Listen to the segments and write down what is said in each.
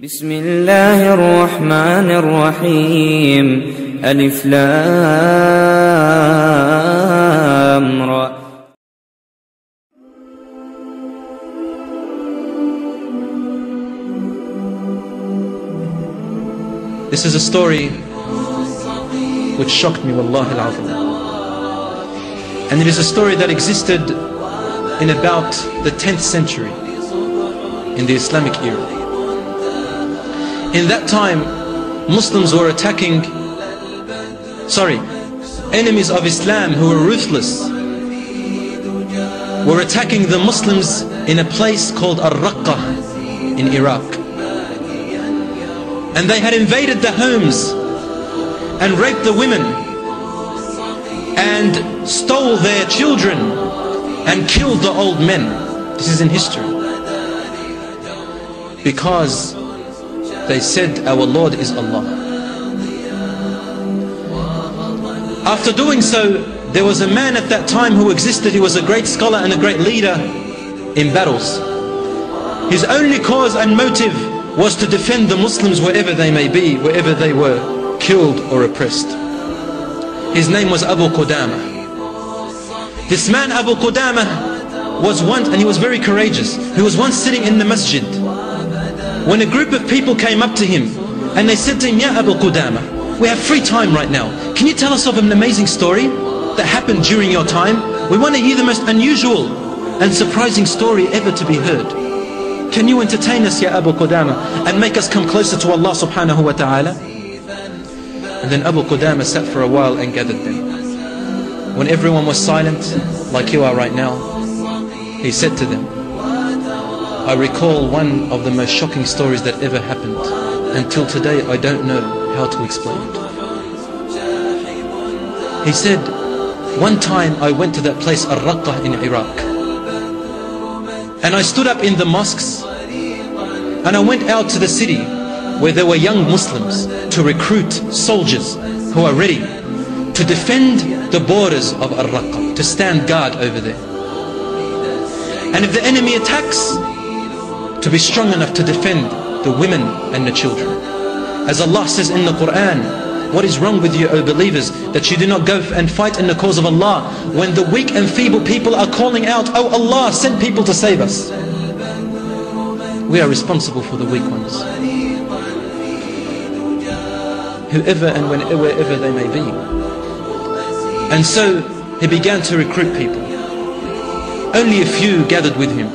بسم الله الرحمن الرحيم ألف لام را. This is a story which shocked me, wallahi al-azim. And it is a story that existed in about the 10th century in the Islamic era. In that time, Muslims were enemies of Islam who were ruthless, were attacking the Muslims in a place called Al-Raqqa in Iraq. And they had invaded the homes and raped the women and stole their children and killed the old men. This is in history. Because they said our Lord is Allah. After doing so, there was a man at that time who existed. He was a great scholar and a great leader in battles. His only cause and motive was to defend the Muslims wherever they may be, wherever they were killed or oppressed. His name was Abu Qudama. This man Abu Qudama was once, and he was very courageous, he was once sitting in the masjid when a group of people came up to him and they said to him, Ya Abu Qudama, we have free time right now. Can you tell us of an amazing story that happened during your time? We want to hear the most unusual and surprising story ever to be heard. Can you entertain us, Ya Abu Qudama, and make us come closer to Allah subhanahu wa ta'ala? And then Abu Qudama sat for a while and gathered them. When everyone was silent, like you are right now, he said to them, I recall one of the most shocking stories that ever happened. Until today, I don't know how to explain it. He said, one time I went to that place, Al-Raqqa in Iraq. And I stood up in the mosques and I went out to the city where there were young Muslims to recruit soldiers who are ready to defend the borders of Al-Raqqa, to stand guard over there. And if the enemy attacks, to be strong enough to defend the women and the children. As Allah says in the Quran, what is wrong with you, O believers, that you do not go and fight in the cause of Allah when the weak and feeble people are calling out, Oh Allah, send people to save us. We are responsible for the weak ones, whoever and wherever they may be. And so he began to recruit people. Only a few gathered with him,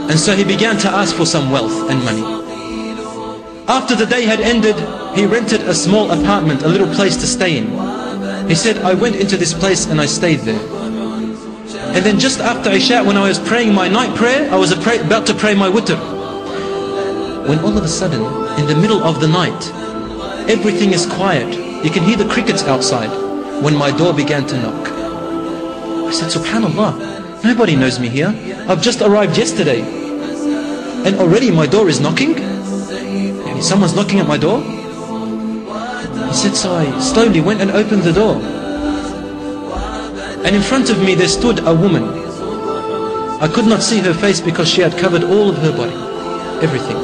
and so he began to ask for some wealth and money. After the day had ended, he rented a small apartment, a little place to stay in. He said, I went into this place and I stayed there. And then just after Isha, when I was praying my night prayer, I was about to pray my witr, when all of a sudden, in the middle of the night, everything is quiet. You can hear the crickets outside, when my door began to knock. I said, Subhanallah, nobody knows me here. I've just arrived yesterday, and already my door is knocking? Someone's knocking at my door? He said, so I slowly went and opened the door. And in front of me there stood a woman. I could not see her face because she had covered all of her body, everything.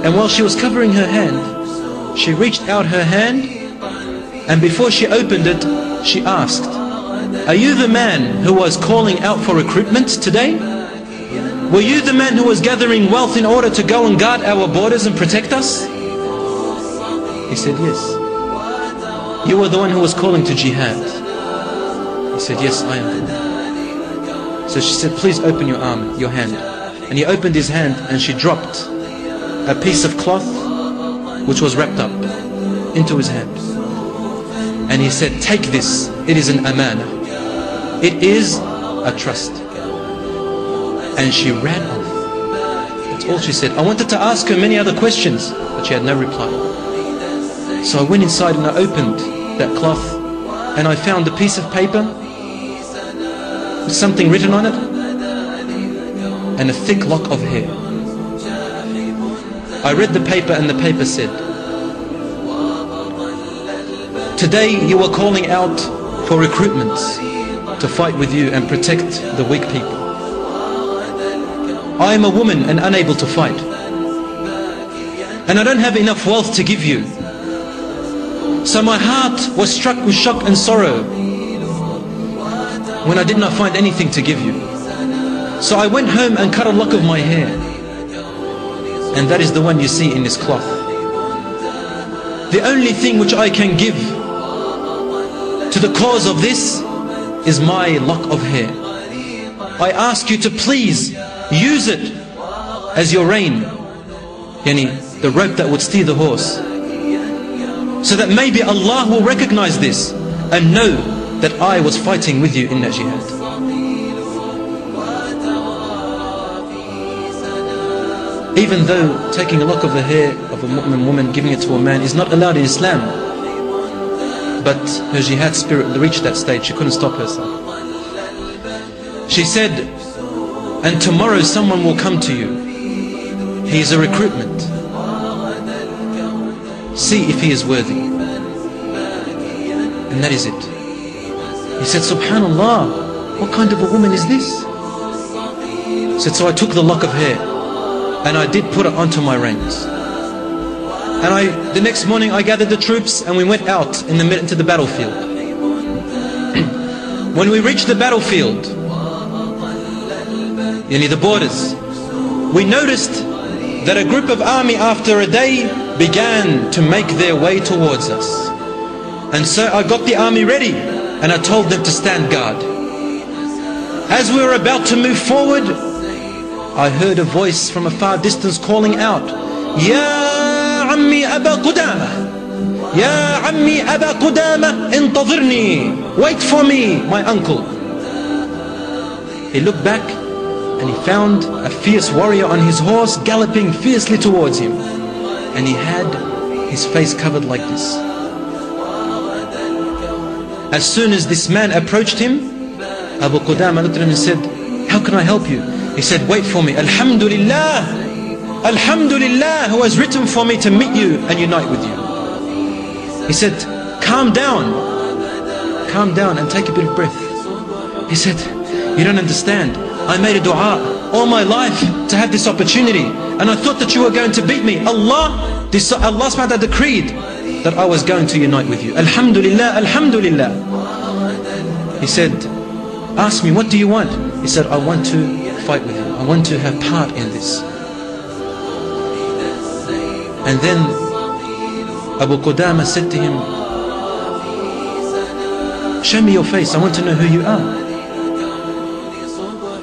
And while she was covering her hand, she reached out her hand, and before she opened it, she asked, are you the man who was calling out for recruitment today? Were you the man who was gathering wealth in order to go and guard our borders and protect us? He said, yes. You were the one who was calling to jihad? He said, yes, I am the one. So she said, please open your arm, your hand. And he opened his hand and she dropped a piece of cloth which was wrapped up into his hand. And he said, take this, it is an amana. It is a trust. And she ran off. That's all she said. I wanted to ask her many other questions, but she had no reply. So I went inside and I opened that cloth and I found a piece of paper with something written on it and a thick lock of hair. I read the paper and the paper said, today you are calling out for recruitments to fight with you and protect the weak people. I am a woman and unable to fight. and I don't have enough wealth to give you. So my heart was struck with shock and sorrow when I did not find anything to give you. So I went home and cut a lock of my hair, and that is the one you see in this cloth. The only thing which I can give to the cause of this is my lock of hair. I ask you to please use it as your rein, yani the rope that would steer the horse, so that maybe Allah will recognize this and know that I was fighting with you in that jihad. Even though taking a lock of the hair of a mu'min woman, giving it to a man, is not allowed in Islam, but her jihad spirit reached that stage. She couldn't stop herself. She said, and tomorrow someone will come to you. He is a recruitment. See if he is worthy. And that is it. He said, Subhanallah, what kind of a woman is this? He said, so I took the lock of hair and I did put it onto my reins. And the next morning I gathered the troops and we went out into the battlefield. When we reached the battlefield, the borders, we noticed that a group of army after a day began to make their way towards us. And so I got the army ready and I told them to stand guard. As we were about to move forward, I heard a voice from a far distance calling out, Ya Ammi Aba Qudama, Ya Ammi Aba Qudama, intadhirni, wait for me, my uncle. He looked back and he found a fierce warrior on his horse galloping fiercely towards him, and he had his face covered like this. As soon as this man approached him, Abu Qudama looked at him and said, how can I help you? He said, wait for me. Alhamdulillah, Alhamdulillah, who has written for me to meet you and unite with you. He said, calm down and take a bit of breath. He said, you don't understand. I made a dua all my life to have this opportunity, and I thought that you were going to beat me. Allah subhanahu wa ta'ala decreed that I was going to unite with you. Alhamdulillah, Alhamdulillah. He said, ask me, what do you want? He said, I want to fight with you. I want to have part in this. And then Abu Qudama said to him, show me your face, I want to know who you are.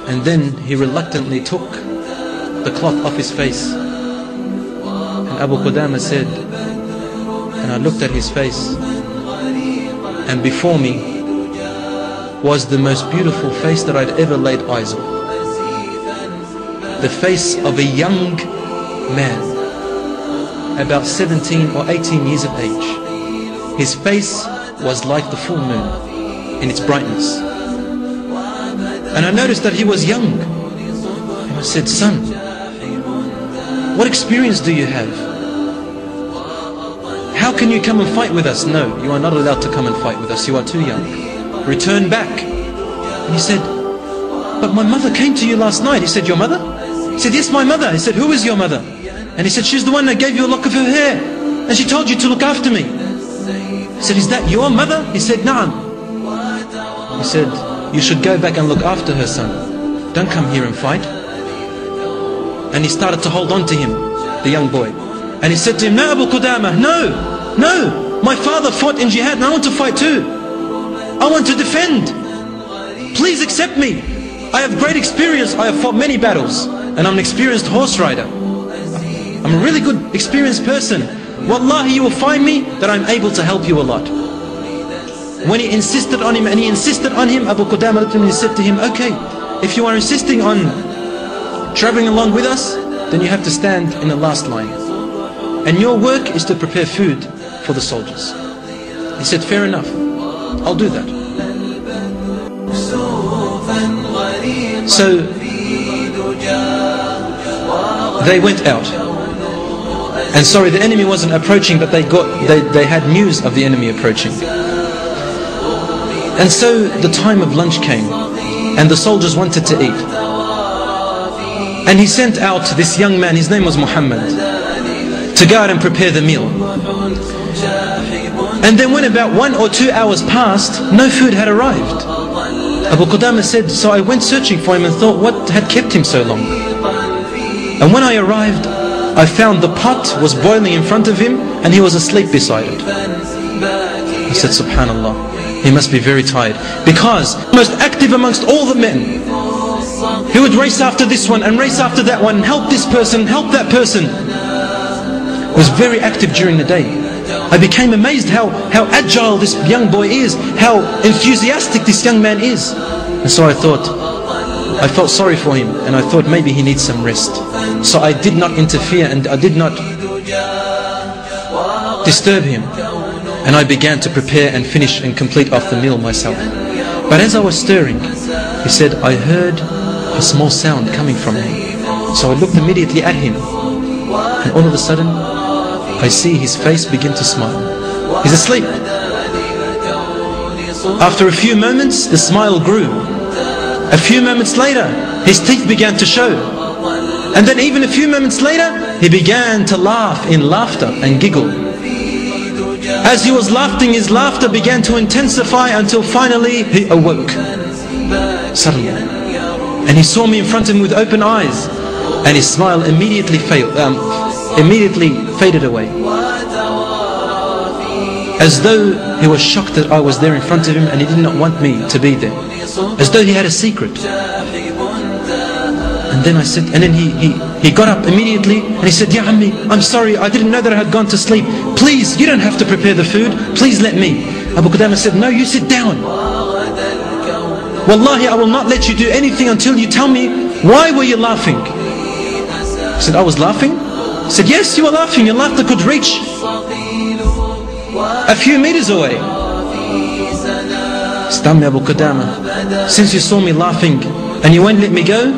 And then he reluctantly took the cloth off his face. And Abu Qudama said, and I looked at his face, and before me was the most beautiful face that I'd ever laid eyes on. The face of a young man, about 17 or 18 years of age. His face was like the full moon in its brightness. And I noticed that he was young. And I said, son, what experience do you have? How can you come and fight with us? No, you are not allowed to come and fight with us. You are too young. Return back. And he said, but my mother came to you last night. He said, your mother? He said, yes, my mother. He said, who is your mother? And he said, she's the one that gave you a lock of her hair, and she told you to look after me. He said, is that your mother? He said, Naam. He said, you should go back and look after her, son. Don't come here and fight. And he started to hold on to him, the young boy. And he said to him, no, Abu Qudama, no, my father fought in jihad and I want to fight too. I want to defend. Please accept me. I have great experience. I have fought many battles and I'm an experienced horse rider. I'm a really good experienced person. Wallahi, you will find me that I'm able to help you a lot. When he insisted on him, and he insisted on him, Abu Qudama looked at him and said to him, okay, if you are insisting on traveling along with us, then you have to stand in the last line. And your work is to prepare food for the soldiers. He said, fair enough, I'll do that. So they went out. And sorry, the enemy wasn't approaching, but they had news of the enemy approaching. And so the time of lunch came, and the soldiers wanted to eat. And he sent out this young man, his name was Muhammad. to go out and prepare the meal. And then when about 1 or 2 hours passed, no food had arrived. Abu Qudama said, so I went searching for him and thought, what had kept him so long? And when I arrived, I found the pot was boiling in front of him and he was asleep beside it. I said, subhanallah, he must be very tired. Because most active amongst all the men, he would race after this one and race after that one, help this person, help that person. Was very active during the day. I became amazed how agile this young boy is, how enthusiastic this young man is. And so I felt sorry for him, and I thought maybe he needs some rest. So I did not interfere and I did not disturb him. And I began to prepare and finish and complete off the meal myself. But as I was stirring, he said, I heard a small sound coming from him. So I looked immediately at him, and all of a sudden I see his face begin to smile. He's asleep. After a few moments, the smile grew. A few moments later, his teeth began to show. And then even a few moments later, he began to laugh in laughter and giggle. As he was laughing, his laughter began to intensify until finally he awoke. Suddenly. And he saw me in front of him with open eyes. And his smile immediately faded away. As though he was shocked that I was there in front of him and he did not want me to be there. As though he had a secret. And then I said, and then he got up immediately and he said, Ya Ammi, I'm sorry, I didn't know that I had gone to sleep. Please, you don't have to prepare the food. Please let me. Abu Qudama said, no, you sit down. Wallahi, I will not let you do anything until you tell me, why were you laughing? I said, I was laughing? He said, yes, you were laughing. Your laughter could reach a few meters away. Stammi Abu Qudama, since you saw me laughing and you won't let me go,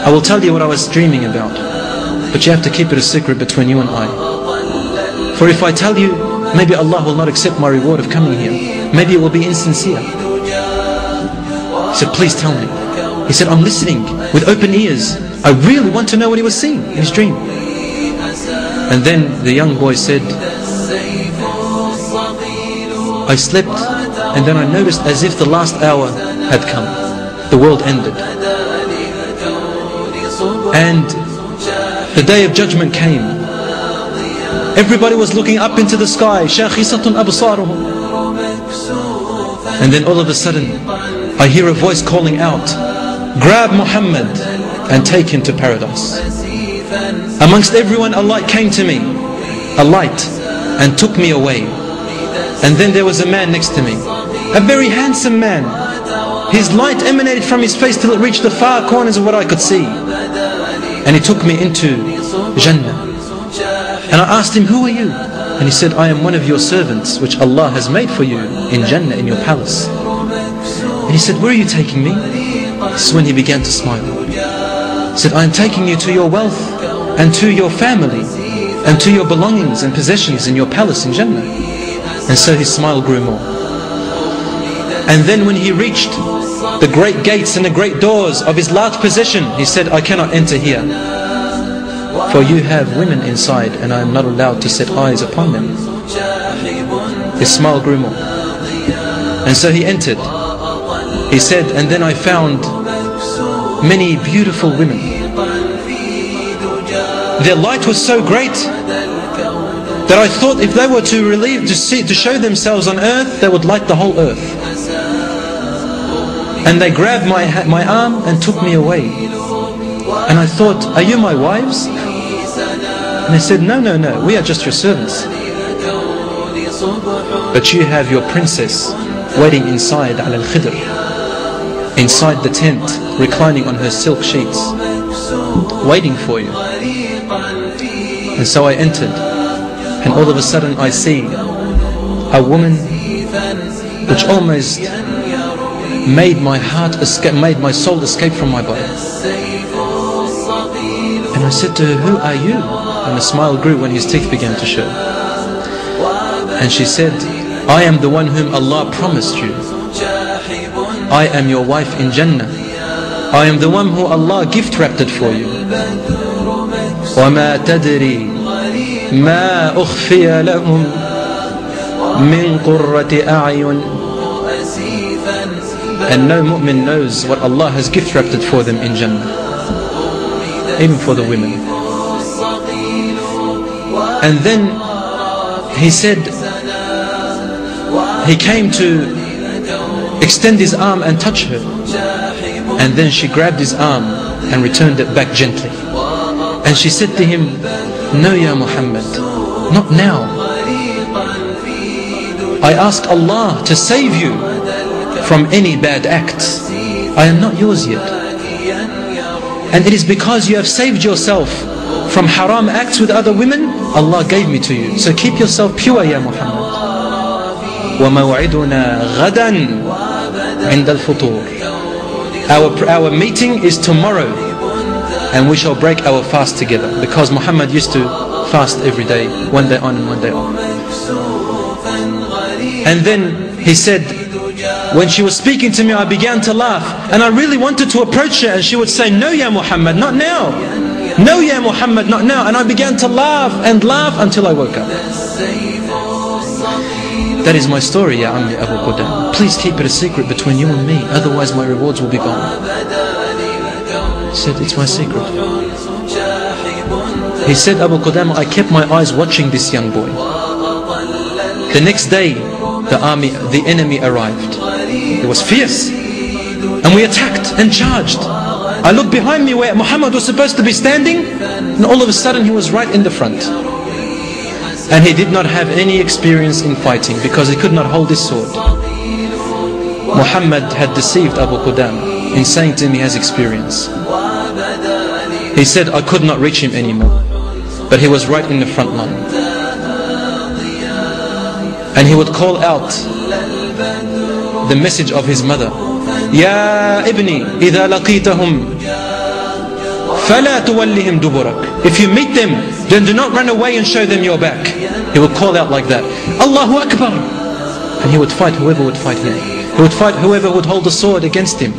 I will tell you what I was dreaming about. But you have to keep it a secret between you and I. For if I tell you, maybe Allah will not accept my reward of coming here. Maybe it will be insincere. He said, please tell me. He said, I'm listening with open ears. I really want to know what he was seeing in his dream. And then the young boy said, I slept and then I noticed as if the last hour had come. The world ended. And the day of judgment came. Everybody was looking up into the sky. شَاخِصَةٌ أَبْصَارُهُمْ. And then all of a sudden, I hear a voice calling out, grab Muhammad and take him to paradise. Amongst everyone, a light came to me. A light, and took me away. And then there was a man next to me. A very handsome man. His light emanated from his face till it reached the far corners of what I could see. And he took me into Jannah. And I asked him, who are you? And he said, I am one of your servants which Allah has made for you in Jannah, in your palace. And he said, where are you taking me? This is when he began to smile. He said, I am taking you to your wealth and to your family and to your belongings and possessions in your palace in Jannah. And so his smile grew more. And then when he reached the great gates and the great doors of his large possession, he said, I cannot enter here, for you have women inside and I am not allowed to set eyes upon them. His smile grew more. And so he entered. He said, and then I found many beautiful women. Their light was so great that I thought if they were to show themselves on earth, they would light the whole earth. And they grabbed my arm and took me away. And I thought, are you my wives? And they said, no, no, no, we are just your servants. But you have your princess waiting inside al-Khidr, inside the tent, reclining on her silk sheets, waiting for you. And so I entered, and all of a sudden I see a woman which almost made my heart escape, made my soul escape from my body. And I said to her, who are you? And a smile grew when his teeth began to show. And she said, I am the one whom Allah promised you. I am your wife in Jannah. I am the one who Allah gift wrapped it for you. وَمَا تَدْرِي ما أخفي لهم من قرة أعين. And no mu'min knows what Allah has gift wrapped for them in Jannah, even for the women. And then he said, he came to extend his arm and touch her, and then she grabbed his arm and returned it back gently. And she said to him, no, Ya Muhammad, not now. I ask Allah to save you from any bad acts. I am not yours yet. And it is because you have saved yourself from haram acts with other women, Allah gave me to you. So keep yourself pure, Ya Muhammad. وَمَوْعِدُنَا غَدًا عِنْدَ الْفُطُورِ. Our meeting is tomorrow, and we shall break our fast together, because Muhammad used to fast every day, one day on and one day off. And then he said, when she was speaking to me, I began to laugh, and I really wanted to approach her, and she would say, no, Ya Muhammad, not now. No, Ya Muhammad, not now. And I began to laugh and laugh until I woke up. That is my story, Ya Ammi Abu Qudama. Please keep it a secret between you and me, otherwise my rewards will be gone. He said, it's my secret. He said, Abu Qudama, I kept my eyes watching this young boy. The next day, the enemy arrived. It was fierce, and we attacked and charged. I looked behind me where Muhammad was supposed to be standing, and all of a sudden he was right in the front. And he did not have any experience in fighting because he could not hold his sword. Muhammad had deceived Abu Qudama in saying to him he has experience. He said, I could not reach him anymore, but he was right in the front line. And he would call out the message of his mother, Ya ibni, idha laqitahum fala tuwallihim duburak. If you meet them, then do not run away and show them your back. He would call out like that, Allahu Akbar. And he would fight whoever would fight him. He would fight whoever would hold a sword against him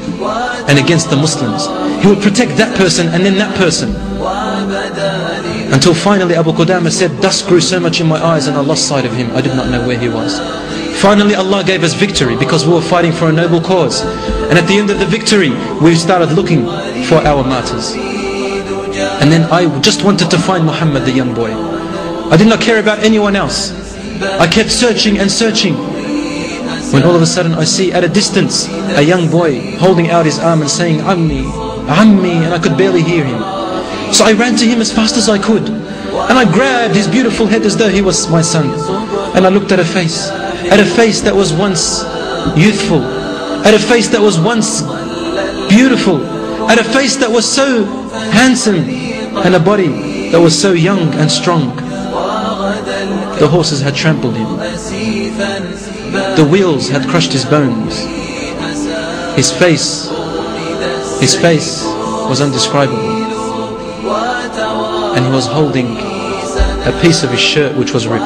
and against the Muslims. He would protect that person and then that person. Until finally Abu Qudama said, dust grew so much in my eyes and I lost sight of him. I did not know where he was. Finally Allah gave us victory because we were fighting for a noble cause. And at the end of the victory, we started looking for our martyrs. And then I just wanted to find Muhammad, the young boy. I did not care about anyone else. I kept searching and searching. When all of a sudden I see at a distance a young boy holding out his arm and saying, Ammi, Ammi, and I could barely hear him. So I ran to him as fast as I could. And I grabbed his beautiful head as though he was my son. And I looked at a face that was once youthful, at a face that was once beautiful, at a face that was so handsome, and a body that was so young and strong. The horses had trampled him. The wheels had crushed his bones. His face was indescribable. And he was holding a piece of his shirt which was ripped.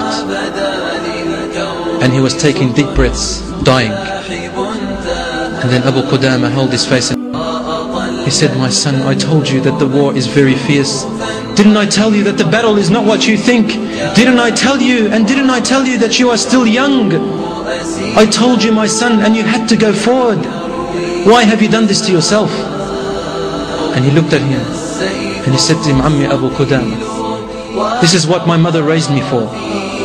And he was taking deep breaths, dying. And then Abu Qudama held his face and he said, my son, I told you that the war is very fierce. Didn't I tell you that the battle is not what you think? Didn't I tell you, and didn't I tell you that you are still young? I told you, my son, and you had to go forward. Why have you done this to yourself? And he looked at him and he said to him, Ammi Abu Qudama, this is what my mother raised me for.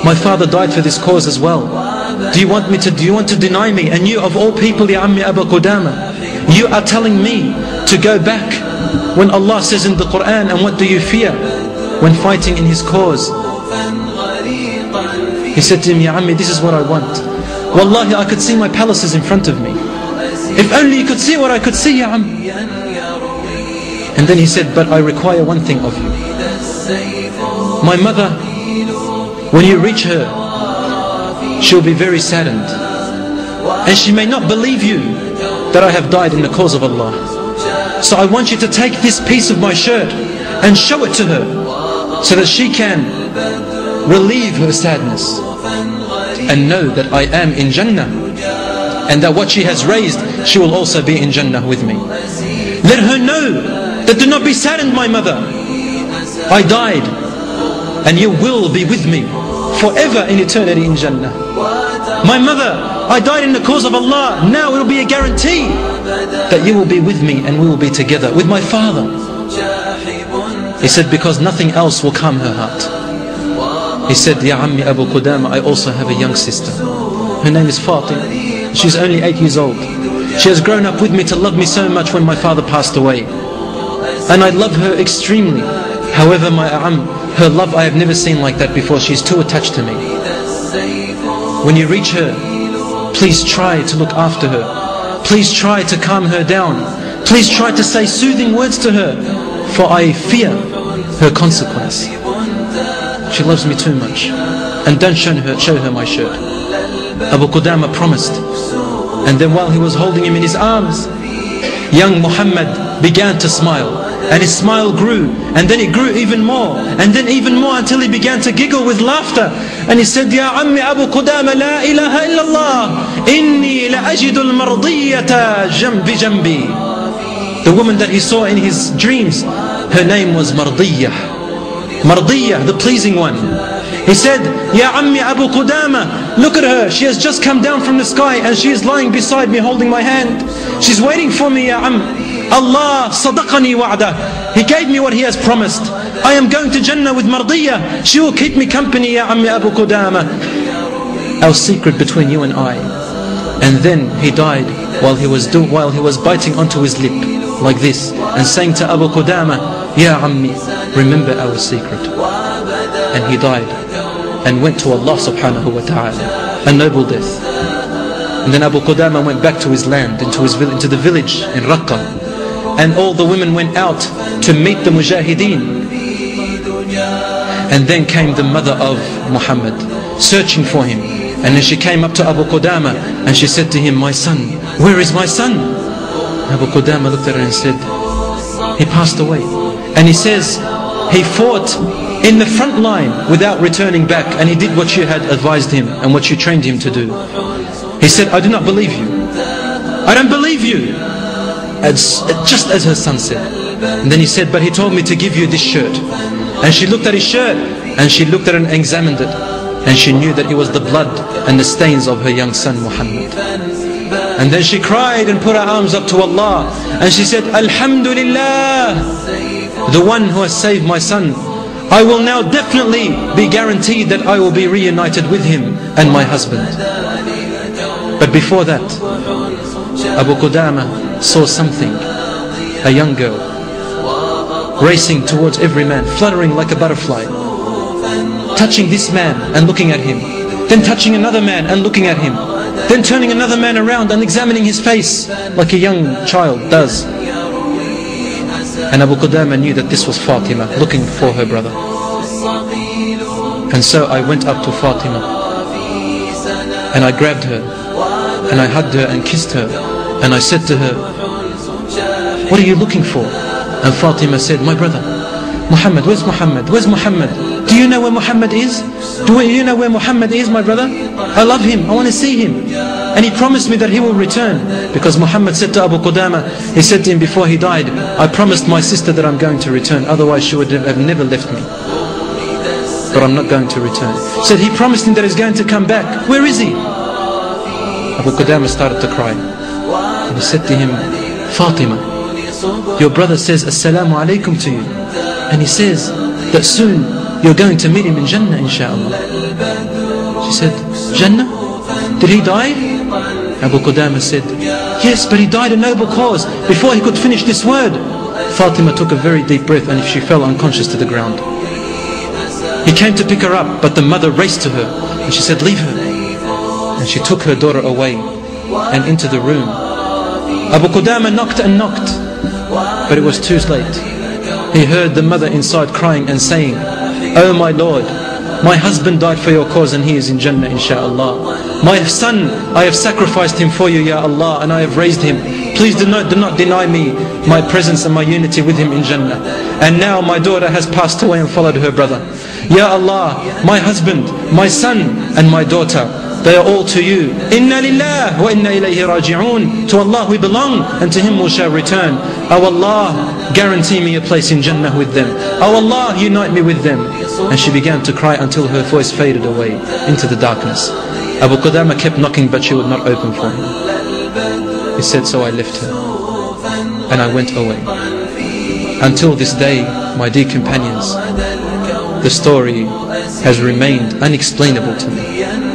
My father died for this cause as well. Do you want to deny me? And you of all people, Ya Ammi Abu Qudama, you are telling me to go back when Allah says in the Quran, and what do you fear when fighting in His cause? He said to him, Ya Ammi, this is what I want. Wallahi, I could see my palaces in front of me. If only you could see what I could see, Ya Ammi. And then he said, but I require one thing of you. My mother, when you reach her, she'll be very saddened. And she may not believe you that I have died in the cause of Allah. So I want you to take this piece of my shirt and show it to her, so that she can relieve her sadness and know that I am in Jannah, and that what she has raised, she will also be in Jannah with me. Let her know that do not be saddened, my mother. I died and you will be with me forever in eternity in Jannah. My mother, I died in the cause of Allah. Now it will be a guarantee that you will be with me and we will be together. With my father. He said, because nothing else will calm her heart. He said, Ya Ammi Abu Qudama, I also have a young sister. Her name is Fatima. She's only 8 years old. She has grown up with me to love me so much when my father passed away. And I love her extremely. However, my Am, her love I have never seen like that before. She's too attached to me. When you reach her, please try to look after her. Please try to calm her down. Please try to say soothing words to her, for I fear her consequence. She loves me too much. And don't show her my shirt. Abu Qudama promised. And then while he was holding him in his arms, young Muhammad began to smile. And his smile grew, and then it grew even more, and then even more, until he began to giggle with laughter. And he said, Ya Ammi Abu Qudama, la ilaha illallah, inni la ajidul mardiyata jambi jambi. The woman that he saw in his dreams, her name was Mardiyah. Mardiyah, the pleasing one. He said, Ya Ammi Abu Qudama, look at her, she has just come down from the sky and she is lying beside me holding my hand. She's waiting for me, Ya Am. Allah sadaqani wa'dah. He gave me what He has promised. I am going to Jannah with Mardiyah. She will keep me company, Ya Ammi Abu Qudama. Our secret between you and I. And then he died while he was biting onto his lip like this and saying to Abu Qudama, Ya Ammi, remember our secret. And he died and went to Allah subhanahu wa ta'ala, a noble death. And then Abu Qudama went back to his land, into the village in Raqqa. And all the women went out to meet the mujahideen. And then came the mother of Muhammad, searching for him. And then she came up to Abu Qudama and she said to him, my son, where is my son? Abu Qudama looked at her and said, he passed away. And he says, he fought in the front line without returning back, and he did what you had advised him and what you trained him to do. He said, I do not believe you. I don't believe you. Just as her son said. And then he said, but he told me to give you this shirt. And she looked at his shirt, and she looked at it and examined it, and she knew that it was the blood and the stains of her young son Muhammad. And then she cried and put her arms up to Allah, and she said, Alhamdulillah, the one who has saved my son. I will now definitely be guaranteed that I will be reunited with him and my husband. But before that, Abu Qudama saw something, a young girl, racing towards every man, fluttering like a butterfly, touching this man and looking at him, then touching another man and looking at him, then turning another man around and examining his face like a young child does. And Abu Qudama knew that this was Fatima looking for her brother. And so I went up to Fatima and I grabbed her and I hugged her and kissed her, and I said to her, what are you looking for? And Fatima said, my brother Muhammad. Where's Muhammad? Where's Muhammad? Do you know where Muhammad is? Do you know where Muhammad is, my brother? I love him, I want to see him. And he promised me that he will return. Because Muhammad said to Abu Qudama, he said to him before he died, I promised my sister that I'm going to return, otherwise she would have never left me. But I'm not going to return. He said he promised him that he's going to come back. Where is he? Abu Qudama started to cry. And he said to him, Fatima, your brother says Assalamualaikum to you. And he says that soon you're going to meet him in Jannah, inshaAllah. She said, Jannah? Did he die? Abu Qudama said, yes, but he died a noble cause. Before he could finish this word, Fatima took a very deep breath and she fell unconscious to the ground. He came to pick her up, but the mother raced to her and she said, leave her. And she took her daughter away and into the room. Abu Qudama knocked and knocked, but it was too late. He heard the mother inside crying and saying, oh my Lord, my husband died for your cause and he is in Jannah, inshaAllah. My son, I have sacrificed him for you, Ya Allah, and I have raised him. Please do not deny me my presence and my unity with him in Jannah. And now my daughter has passed away and followed her brother. Ya Allah, my husband, my son and my daughter, They are all to you. Inna lillah wa inna ilayhi raji'un. To Allah we belong and to Him we shall return. Oh Allah, guarantee me a place in Jannah with them. Oh Allah, unite me with them. And she began to cry until her voice faded away into the darkness. Abu Qudama kept knocking but she would not open for him. He said, so I left her and I went away. Until this day, my dear companions, the story has remained unexplainable to me.